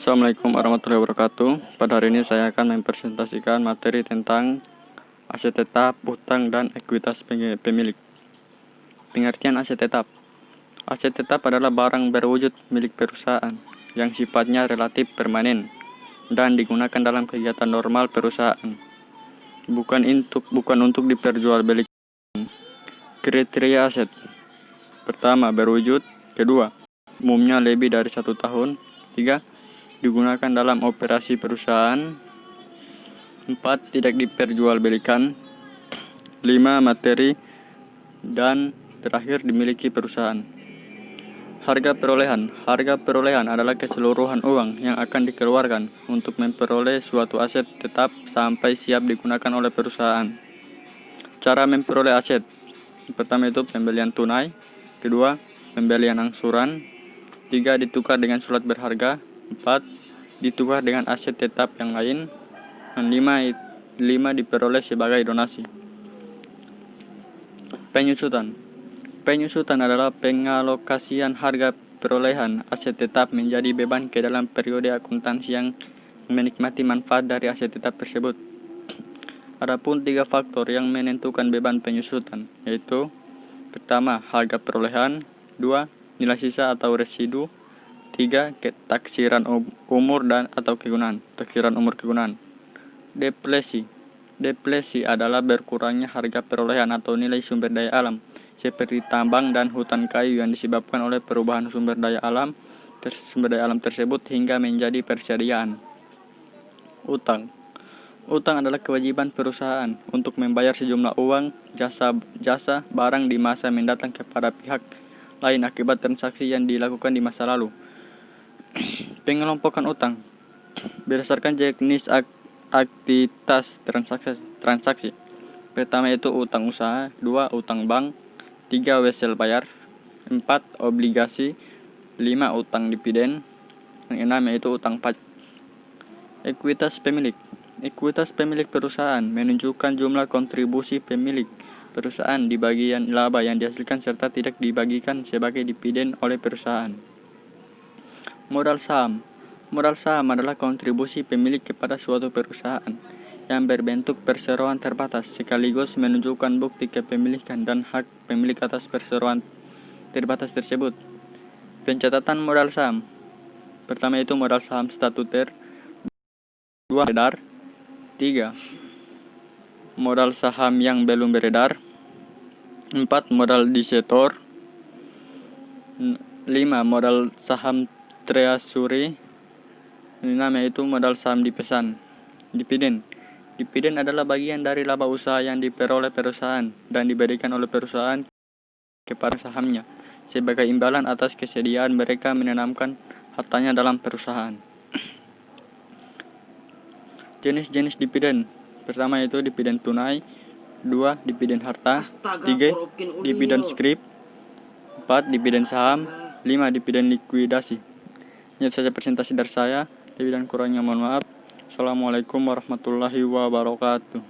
Assalamualaikum warahmatullahi wabarakatuh. Pada hari ini saya akan mempresentasikan materi tentang aset tetap, utang, dan ekuitas pemilik. Pengertian aset tetap. Aset tetap adalah barang berwujud milik perusahaan yang sifatnya relatif permanen dan digunakan dalam kegiatan normal perusahaan, bukan untuk diperjualbelikan. Kriteria aset. Pertama, berwujud. Kedua, umumnya lebih dari 1 tahun. 3, digunakan dalam operasi perusahaan. 4, tidak diperjualbelikan. 5, materi. Dan terakhir, dimiliki perusahaan. Harga perolehan. Harga perolehan adalah keseluruhan uang yang akan dikeluarkan untuk memperoleh suatu aset tetap sampai siap digunakan oleh perusahaan. Cara memperoleh aset. Pertama itu pembelian tunai. Kedua, pembelian angsuran. 3, ditukar dengan surat berharga. 4, ditukar dengan aset tetap yang lain. Dan 5 diperoleh sebagai donasi. Penyusutan. Penyusutan adalah pengalokasian harga perolehan aset tetap menjadi beban ke dalam periode akuntansi yang menikmati manfaat dari aset tetap tersebut. Adapun 3 faktor yang menentukan beban penyusutan, yaitu pertama, harga perolehan. 2, nilai sisa atau residu. 3, taksiran umur atau kegunaan. Taksiran umur kegunaan. Depresi. Depresi adalah berkurangnya harga perolehan atau nilai sumber daya alam seperti tambang dan hutan kayu yang disebabkan oleh perubahan sumber daya alam tersebut hingga menjadi persediaan. Utang. Utang adalah kewajiban perusahaan untuk membayar sejumlah uang, jasa, barang di masa mendatang kepada pihak lain akibat transaksi yang dilakukan di masa lalu. Pengelompokan utang berdasarkan jenis aktivitas transaksi. Pertama itu utang usaha. 2, utang bank. 3, wesel bayar. 4, obligasi. 5, utang dividen. Yang 6 yaitu utang pajak. Ekuitas pemilik. Ekuitas pemilik perusahaan menunjukkan jumlah kontribusi pemilik perusahaan di bagian laba yang dihasilkan serta tidak dibagikan sebagai dividen oleh perusahaan. Modal saham. Modal saham adalah kontribusi pemilik kepada suatu perusahaan yang berbentuk perseroan terbatas sekaligus menunjukkan bukti kepemilikan dan hak pemilik atas perseroan terbatas tersebut. Pencatatan modal saham. Pertama itu modal saham statuter. 2, beredar. 3, modal saham yang belum beredar. 4, modal disetor. 5, modal saham treasury. 6, yaitu modal saham dipesan. Dividen. Dividen adalah bagian dari laba usaha yang diperoleh perusahaan dan diberikan oleh perusahaan kepada sahamnya sebagai imbalan atas kesediaan mereka menanamkan hartanya dalam perusahaan. Jenis-jenis dividen. Pertama itu dividen tunai. 2, dividen harta. 3, dividen scrip. 4, dividen saham. 5, dividen likuidasi. Ini saja presentasi dari saya. Lebih dan kurangnya mohon maaf. Assalamualaikum warahmatullahi wabarakatuh.